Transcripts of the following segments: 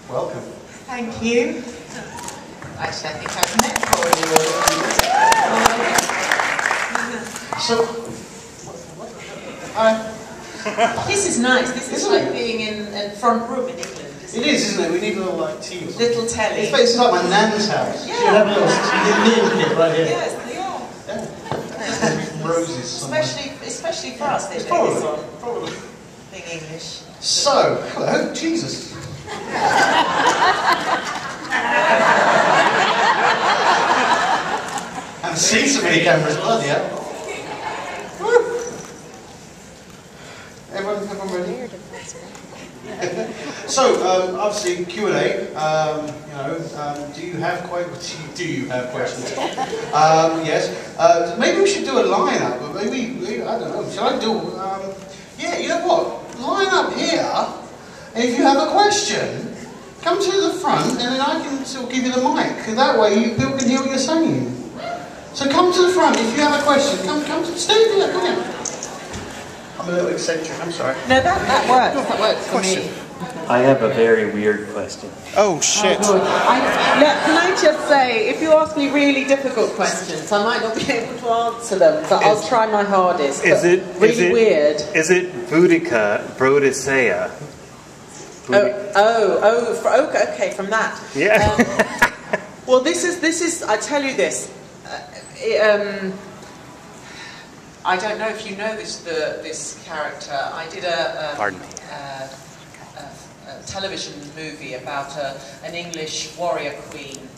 Welcome. Thank you. Actually, I think I've met for you. So, hi. This is nice. This is like being in front room in England. It is, isn't it? We need a little like tea or something. Little telly. It's like my nan's house. Yeah. She'd have a little needle kit right here. Yes, they are. Yeah. Roses. Especially for us, they Probably. Being English. So, hello, Jesus. I haven't seen so many cameras, bloody hell. Everyone ready? So, obviously Q&A. Do you have questions? Yes. Maybe we should do a line-up. Maybe I don't know. Shall I do? Yeah. You know what? Line up here. And if you have a question, come to the front, and then I can sort of give you the mic. That way, people can hear what you're saying. So come to the front if you have a question. Come to stay there. Come here. I'm a little eccentric, I'm sorry. No, that works. That works for me. I have a very weird question. Oh, shit. Oh, can I just say, if you ask me really difficult questions, I might not be able to answer them, but I'll try my hardest. Weird. Is it Brodicea? Okay, from that. Yeah. Well, this is. I tell you this. I don't know if you know this character. I did a television movie about an English warrior queen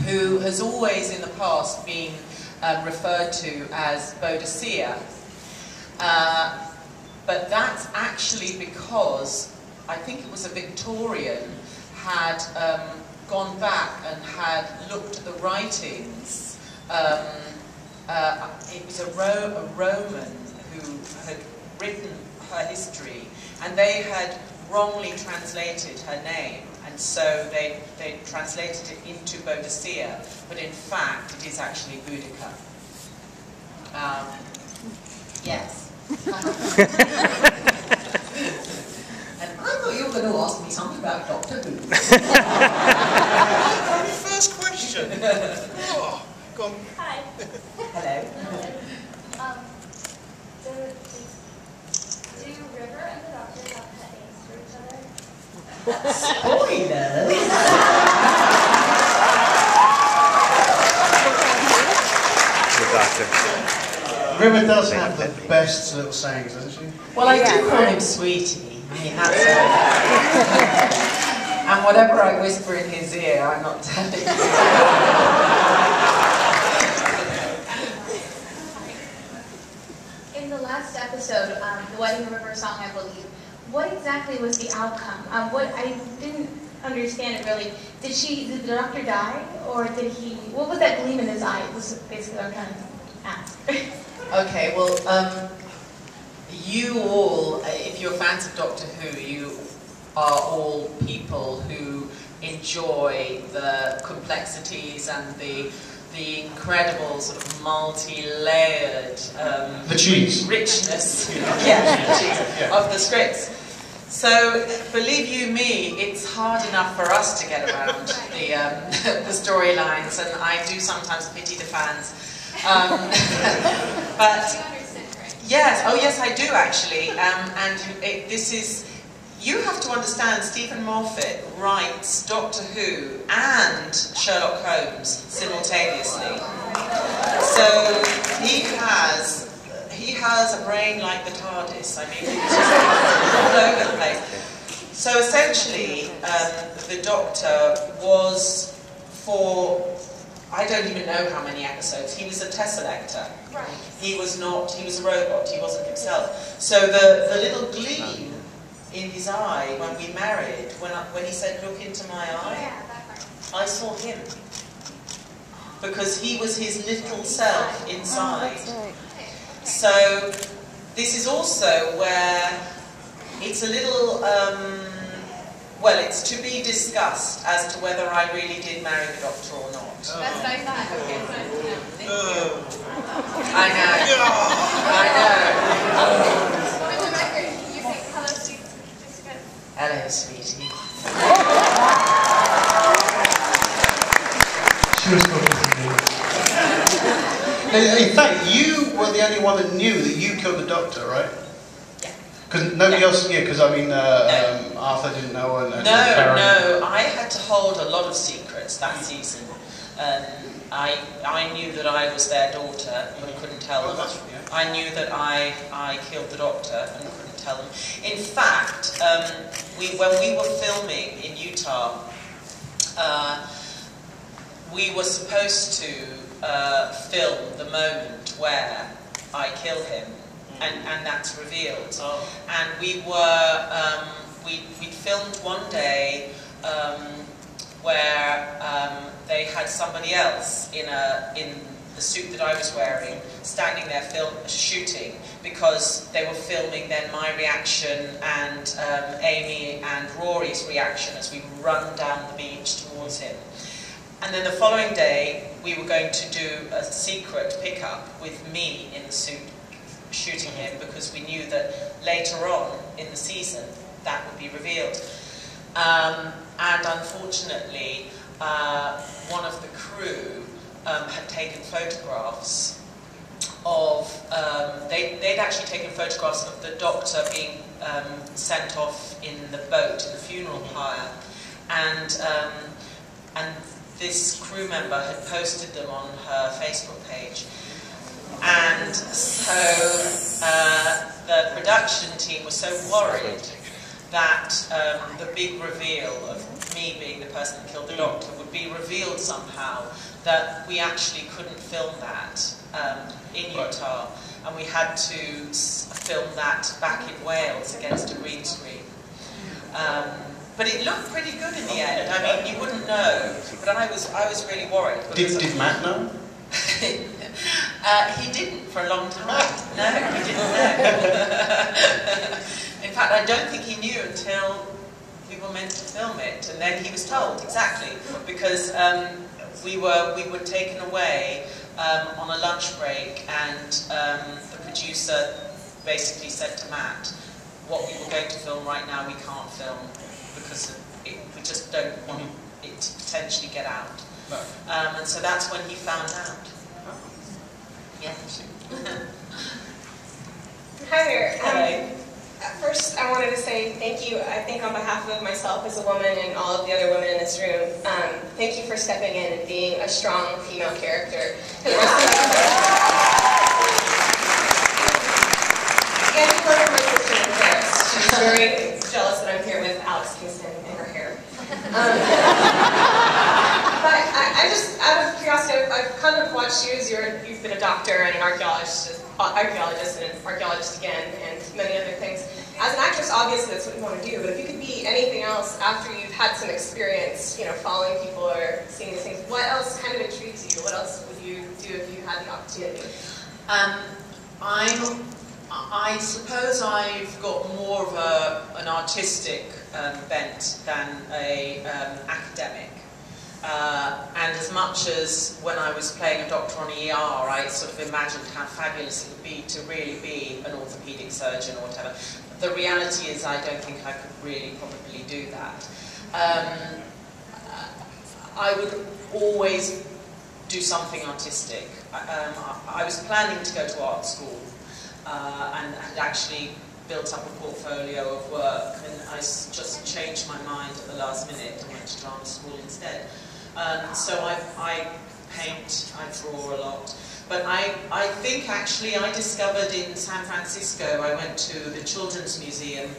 who has always in the past been referred to as Boadicea. But that's actually because I think it was a Victorian had gone back and had looked at the writings. It was a Roman who had written her history, and they had wrongly translated her name, and so they translated it into Boadicea, but in fact it is actually Boudica. Yes. And I thought you were going to ask me something about Doctor Who. My first question. Oh, go on. Hi. Hello. Do River and the Doctor have pet names for each other? Spoilers! The Doctor. River does have the best little sayings, doesn't she? Well, I do call him Sweetie. I mean, that's and whatever I whisper in his ear, I'm not telling you. In the last episode, the Wedding River song, I believe, what exactly was the outcome? What I didn't understand it really. Did the Doctor die, or did he? What was that gleam in his eye? Was basically what I'm trying to ask. Okay, well, you all, if you're fans of Doctor Who, you are all people who enjoy the complexities and the incredible sort of multi-layered richness of the scripts. So, believe you me, it's hard enough for us to get around the storylines, and I do sometimes pity the fans. But yes, oh yes, I do actually. You have to understand, Stephen Moffat writes Doctor Who and Sherlock Holmes simultaneously. So he has a brain like the TARDIS. I mean, it's just all over the place. So essentially, the Doctor was for, I don't even know how many episodes. He was a tesselector. Right. He was a robot. He wasn't himself. So the little gleam in his eye when we married, when he said, "Look into my eye," I saw him. Because he was his little self inside. So this is also where it's a little, well, it's to be discussed as to whether I really did marry the Doctor or not. That's what I thought. I know. I know. For the record, you think hello, sweetie. Hello, sweetie. She was talking to me. In fact, you were the only one that knew that you killed the doctor, right? Yeah. Because nobody else, yeah, because I mean, Arthur didn't know, and Karen. No, I had to hold a lot of secrets that season. I knew that I was their daughter, but I couldn't tell them. I knew that I killed the doctor, and I couldn't tell them. In fact, when we were filming in Utah, we were supposed to film the moment where I kill him, and that's revealed. Oh. And we were, we'd filmed one day where they had somebody else in the suit that I was wearing, standing there shooting, because they were filming then my reaction and Amy and Rory's reaction as we run down the beach towards him. And then the following day, we were going to do a secret pickup with me in the suit shooting him, because we knew that later on in the season that would be revealed. And unfortunately, one of the crew had taken photographs of, they'd actually taken photographs of the doctor being sent off in the boat, in the funeral pyre, and this crew member had posted them on her Facebook page. And so the production team was so worried that the big reveal of me being the person that killed the doctor would be revealed somehow, that we actually couldn't film that in Utah, and we had to film that back in Wales against a green screen. But it looked pretty good in the end. I mean, you wouldn't know, but I was really worried. Did Matt know? He didn't for a long time. No, he didn't know. In fact, I don't think he knew until we were meant to film it, and then he was told, exactly, because we were taken away on a lunch break, and the producer basically said to Matt, what we were going to film right now we can't film, because we just don't want it to potentially get out. No. And so that's when he found out. Yeah. Hi there. Hello. First, I wanted to say thank you, I think on behalf of myself as a woman and all of the other women in this room, thank you for stepping in and being a strong female character. And for my sister in Paris. She's very jealous that I'm here with Alex Kingston in her hair. But I just, out of curiosity, I've kind of watched you as you've been a doctor and an archaeologist and an archaeologist again, and many other things. As an actress, obviously that's what you want to do, but if you could be anything else after you've had some experience, you know, following people or seeing these things, what else kind of intrigues you? What else would you do if you had the opportunity? I suppose I've got more of an artistic bent than an academic. And as much as when I was playing a doctor on ER, I sort of imagined how fabulous it would be to really be an orthopedic surgeon or whatever. The reality is I don't think I could really probably do that. I would always do something artistic. I was planning to go to art school and had actually built up a portfolio of work, and I just changed my mind at the last minute and went to drama school instead. So I paint, I draw a lot. But I think actually I discovered in San Francisco, I went to the Children's Museum,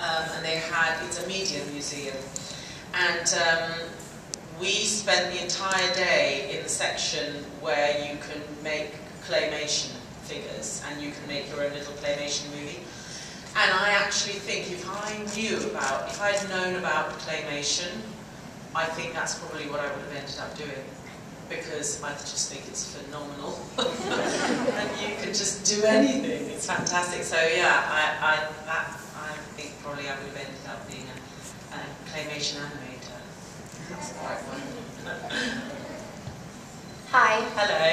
and they had, it's a media museum, and we spent the entire day in the section where you can make claymation figures, and you can make your own little claymation movie. And I actually think if I had known about claymation, I think that's probably what I would have ended up doing, because I just think it's phenomenal. And you can just do anything, it's fantastic. So yeah, I think probably I would have ended up being a claymation animator. That's the right one. Hi. Hello.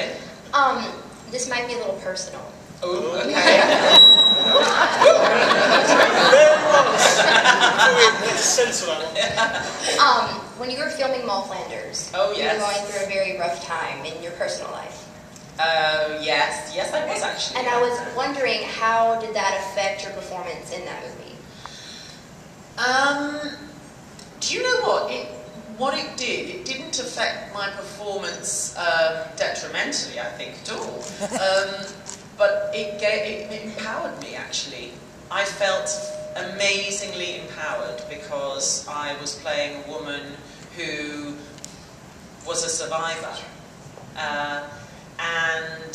This might be a little personal. Oh, okay. Very close. Censor that one. When you were filming Mall Flanders, Oh, you yes. were going through a very rough time in your personal life. Yes, I was actually. And I was wondering, how did that affect your performance in that movie? Do you know what it did? It didn't affect my performance detrimentally, I think, at all. But it empowered me, actually. I felt amazingly empowered because I was playing a woman who was a survivor. And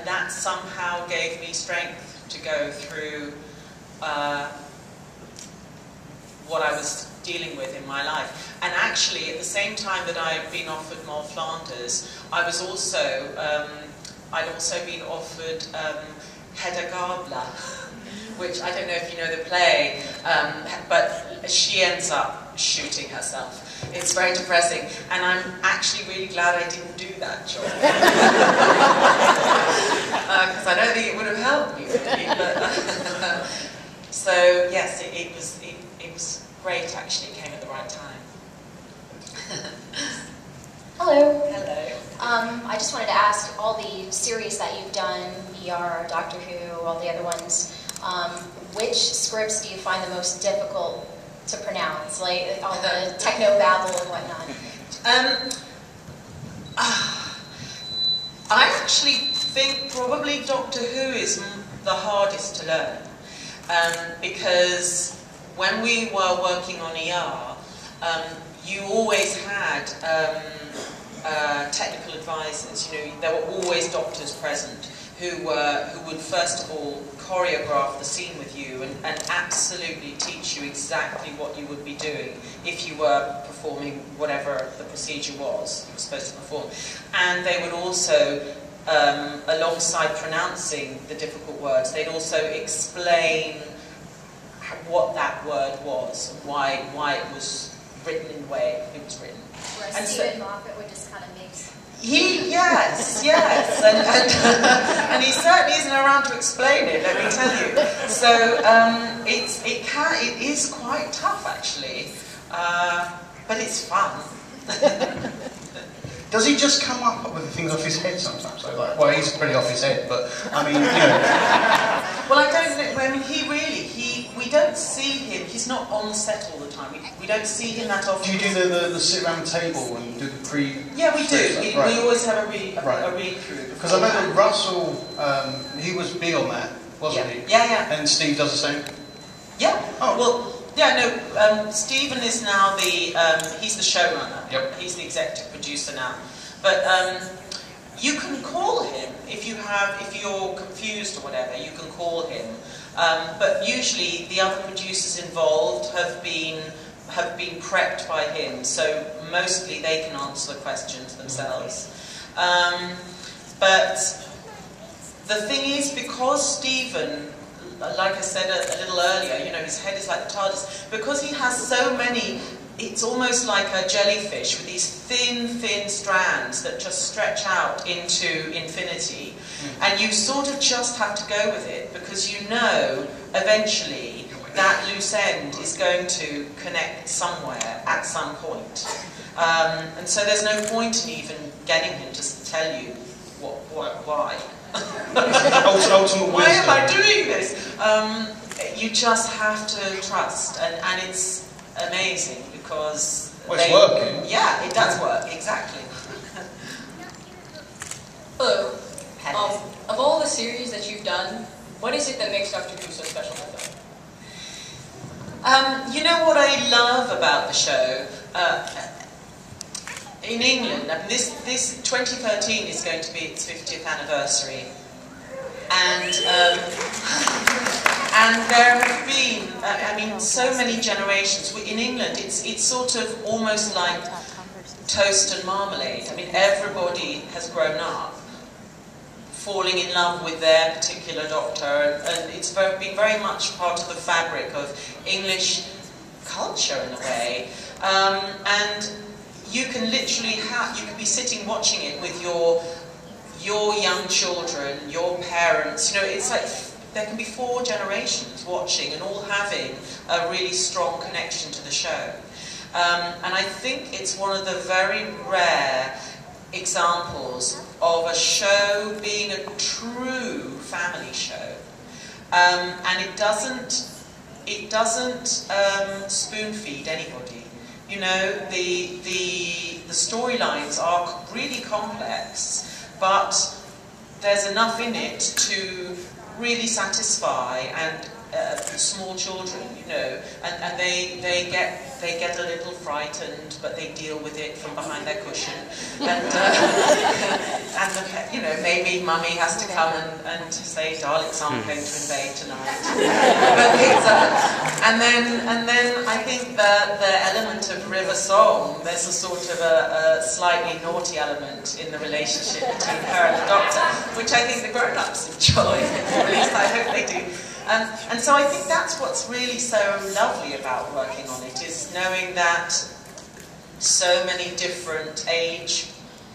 that somehow gave me strength to go through what I was dealing with in my life. And actually, at the same time that I had been offered Mall Flanders, I was also, I'd also been offered Hedda Gabler, which I don't know if you know the play, but she ends up shooting herself. It's very depressing, and I'm actually really glad I didn't do that job. Because I don't think it would have helped me, really. But, so, yes, it was great, actually. It came at the right time. Hello. Hello. I just wanted to ask, all the series that you've done, ER, Doctor Who, all the other ones, which scripts do you find the most difficult to pronounce, like all the techno babble and whatnot? I actually think probably Doctor Who is the hardest to learn, because when we were working on ER, you always had technical advisors. You know, there were always doctors present who would first of all choreograph the scene with you and absolutely teach you exactly what you would be doing if you were performing whatever the procedure was you were supposed to perform. And they would also, alongside pronouncing the difficult words, they'd also explain what that word was and why it was written in the way it was written. Whereas And Stephen Moffat would just kind of mix. Yes, and he certainly isn't around to explain it, let me tell you. So it is quite tough, actually, but it's fun. Does he just come up with things off his head sometimes? So like, well, he's pretty off his head, but I mean, you know. Well, I don't know. I mean, we don't see him. He's not on set all the time. We don't see him that often. Do you do the sit around the table and do the pre? Yeah, we do. We always have a read through. Because I remember Russell, he was big on that, wasn't he? Yeah. And Steve does the same. Yeah. Oh. Well, yeah. No. Stephen is now he's the showrunner. Yep. He's the executive producer now. But you can call him if you're confused or whatever. You can call him. But usually the other producers involved have been prepped by him, so mostly they can answer the questions themselves. But the thing is, because Stephen, like I said a little earlier, you know, his head is like the TARDIS, because he has so many, it's almost like a jellyfish with these thin strands that just stretch out into infinity. And you sort of just have to go with it, because you know eventually that loose end is going to connect somewhere at some point. And so there's no point in even getting him to tell you why. Ultimate Why am I wisdom. doing this? You just have to trust, and it's amazing because well, it's working. Yeah, it does work, exactly. Hello. Of all the series that you've done, what is it that makes Doctor Who so special to film? You know what I love about the show? In England, I mean, this 2013 is going to be its 50th anniversary, and there have been, I mean, so many generations. In England, it's sort of almost like toast and marmalade. I mean, everybody has grown up falling in love with their particular doctor, and it's been very much part of the fabric of English culture in a way. And you can literally you can be sitting watching it with your young children, your parents. You know, it's like there can be 4 generations watching and all having a really strong connection to the show. And I think it's one of the very rare examples of a show being a true family show. And it doesn't spoon feed anybody. You know, the storylines are really complex, but there's enough in it to really satisfy and small children, you know, and they get a little frightened, but they deal with it from behind their cushion, and you know, maybe mummy has to come and say, Daleks aren't going to invade tonight. But it's, and then I think the element of River Song, there's a sort of a slightly naughty element in the relationship between her and the Doctor, which I think the grown-ups enjoy, at least I hope they do. And so I think that's what's really so lovely about working on it, is knowing that so many different age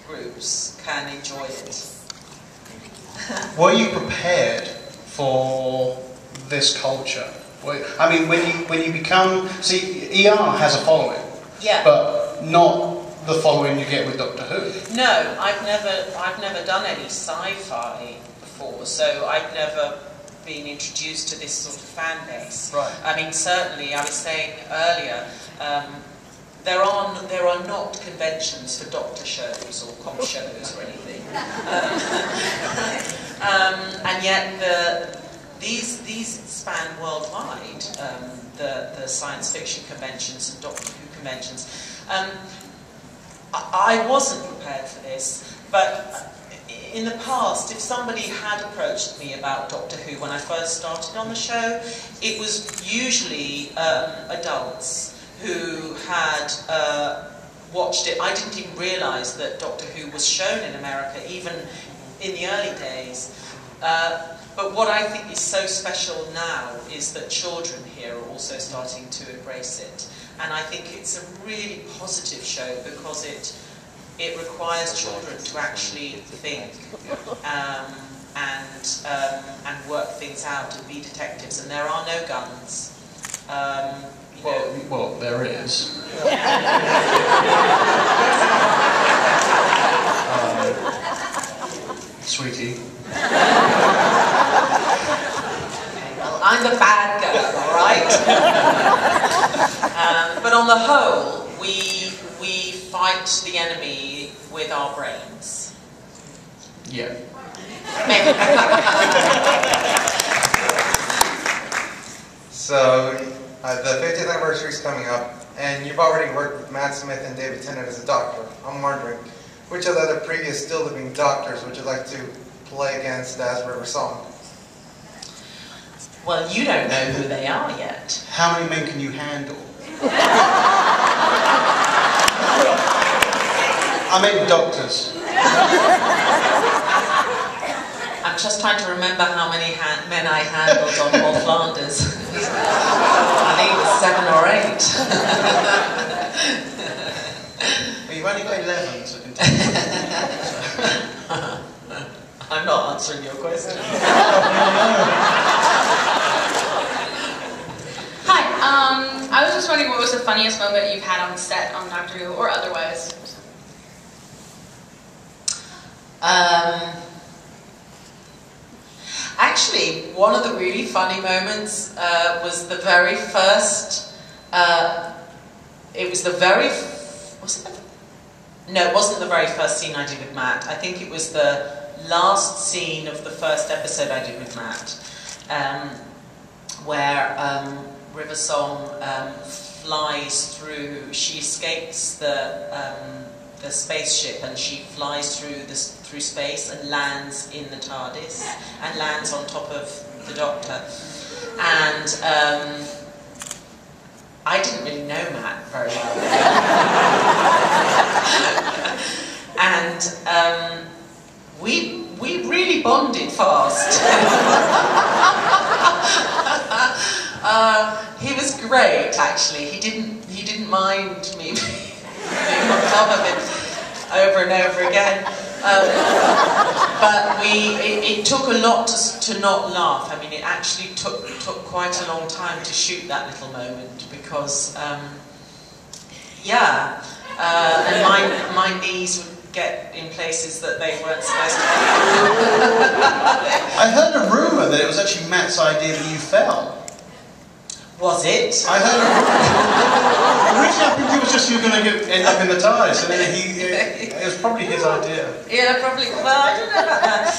groups can enjoy it. Were you prepared for this culture? I mean, when you become... See, ER has a following, yeah, but not the following you get with Doctor Who. No, I've never done any sci-fi before, so I've never been introduced to this sort of fan base. Right. I mean, certainly, I was saying earlier, there are not conventions for Doctor shows or comp shows or anything, and yet these span worldwide. The science fiction conventions and Doctor Who conventions. I wasn't prepared for this, but in the past, if somebody had approached me about Doctor Who when I first started on the show, it was usually adults who had watched it. I didn't even realise that Doctor Who was shown in America, even in the early days. But what I think is so special now is that children here are also starting to embrace it. And I think it's a really positive show because it requires children to actually think and work things out and be detectives. And there are no guns. Well, there is. Sweetie. Well, I'm the bad girl, all right? But on the whole, we fight the enemy with our brains. Yeah. So, the 50th anniversary is coming up, and you've already worked with Matt Smith and David Tennant as a doctor. I'm wondering, which of the other previous still living doctors would you like to play against as River Song? Well, you don't know who they are yet. How many men can you handle? I meant doctors. I'm just trying to remember how many men I handled on More Flanders. I think it was 7 or 8. Well, you've only got 11, so continue. I'm not answering your question. Hi, I was just wondering what was the funniest moment you've had on set on Doctor Who, or otherwise? Actually, one of the really funny moments was the very first. It was the very. No, it wasn't the very first scene I did with Matt. I think it was the last scene of the first episode I did with Matt, where River Song flies through. She escapes the spaceship and she flies through space and lands in the TARDIS and lands on top of the Doctor. And I didn't really know Matt very well. And we really bonded fast. He was great, actually. He didn't mind me being on top of him over and over again. But it took a lot to not laugh. I mean, it actually took quite a long time to shoot that little moment because, yeah, and my knees would get in places that they weren't supposed to be. I heard a rumour that it was actually Matt's idea that you fell. Was it? I heard a rumour. Originally I think it was just you were going to end up in the TARDIS, and then it was probably his idea. Yeah, probably. Well, I don't know about that.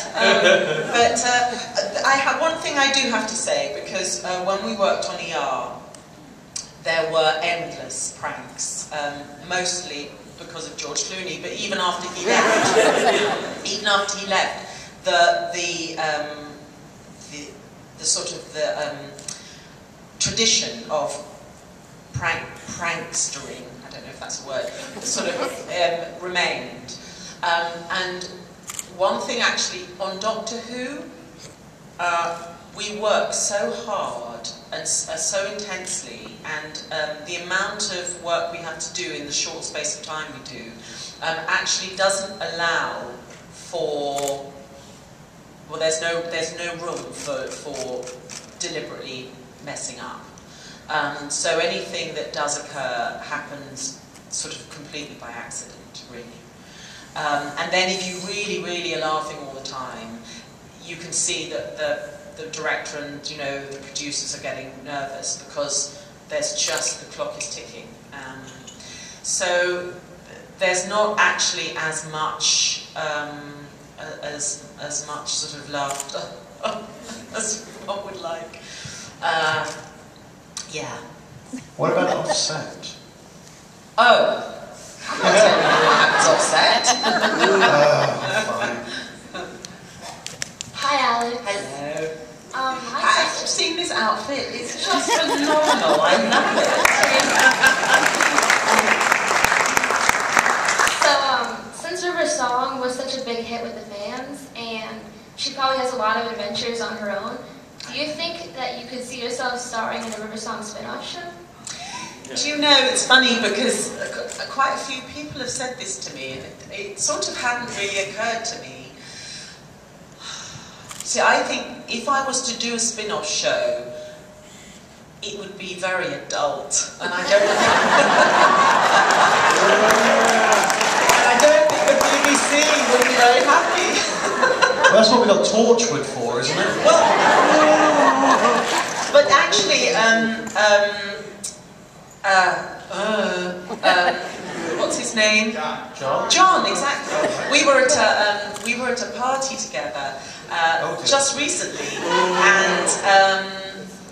But I have one thing I do have to say, because when we worked on ER, there were endless pranks, mostly because of George Clooney. But even after he left, the sort of tradition of prankstering, I don't know if that's a word, sort of remained. And one thing actually, on Doctor Who, we work so hard and so intensely, and the amount of work we have to do in the short space of time we do actually doesn't allow for, well, there's no room for deliberately messing up. So anything that does occur happens sort of completely by accident, really. And then if you really, really are laughing all the time, you can see that the director and, you know, the producers are getting nervous because there's just, the clock is ticking. So there's not actually as much as much sort of laughter as one would like. Yeah. What about offset? Oh. I'm not telling you what happens offset. Fine. Hi, Alex. Hello. I've seen this outfit. It's just phenomenal. I love So, it. since River Song was such a big hit with the fans, and she probably has a lot of adventures on her own, do you think that you could see yourself starring in a River Song spin-off show? Do you know, it's funny because quite a few people have said this to me, and it sort of hadn't really occurred to me. See, I think if I was to do a spin-off show, it would be very adult, and I don't think the BBC would be very happy. Well, that's what we got Torchwood for, isn't it? Well, but actually, what's his name? John. John, exactly. We were at a party together just recently, and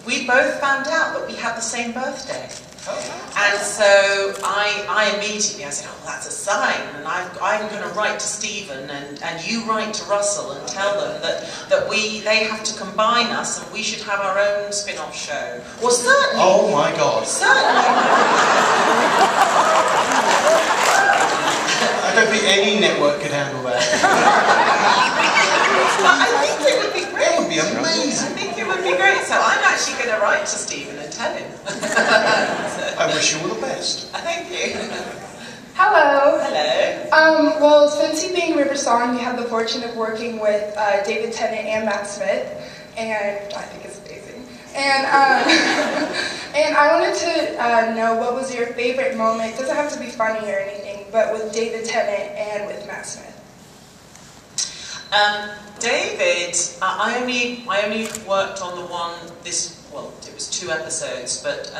we both found out that we had the same birthday. And so I immediately, I said, oh, that's a sign, and I'm going to write to Stephen, and you write to Russell and tell them that they have to combine us, and we should have our own spin-off show. Well, certainly. Oh my God. Certainly. I don't think any network could handle that. I think it would be great. It would be amazing. I think it would be great. So I'm actually going to write to Stephen and tell him. I wish you all the best. Thank you. Hello. Hello. Well, since you being River Song, you have the fortune of working with David Tennant and Matt Smith, and I think it's amazing. And and I wanted to know what was your favorite moment. It doesn't have to be funny or anything, but with David Tennant and with Matt Smith. David, I only worked on the one well, it was 2 episodes, but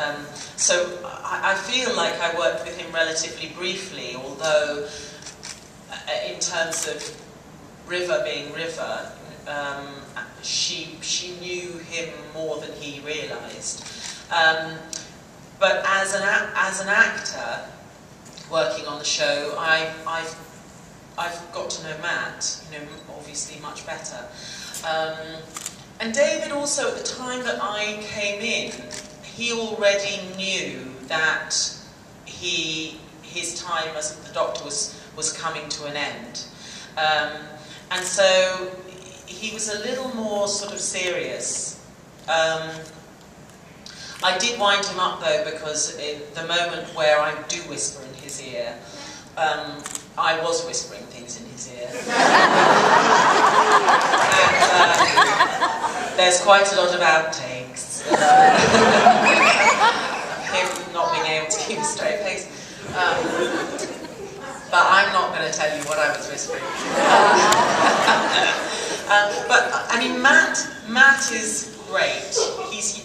so I feel like I worked with him relatively briefly, although in terms of River being River, she knew him more than he realised. But as an actor working on the show, I've got to know Matt, obviously much better. And David also, at the time that I came in, he already knew that his time as the Doctor was coming to an end. And so he was a little more sort of serious. I did wind him up though, because in the moment where I do whisper in his ear, I was whispering things in his ear. And there's quite a lot of outtakes. Him not being able to keep a straight face. But I'm not going to tell you what I was whispering. But I mean, Matt is great. He's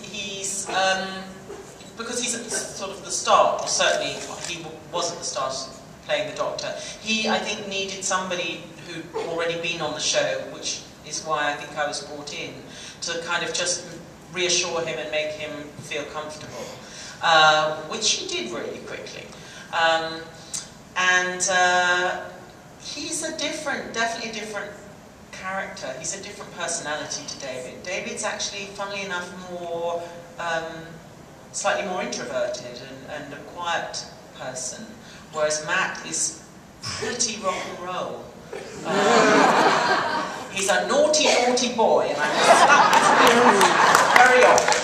because he's at sort of the start, or certainly he was at the start playing the Doctor. He, I think, needed somebody who'd already been on the show, which is why I think I was brought in, to kind of just reassure him and make him feel comfortable, which he did really quickly. He's definitely a different character. He's a different personality to David. David's actually, funnily enough, slightly more introverted and a quiet person, whereas Matt is pretty rock and roll. He's a naughty, naughty boy, and I'm stuck with him very often.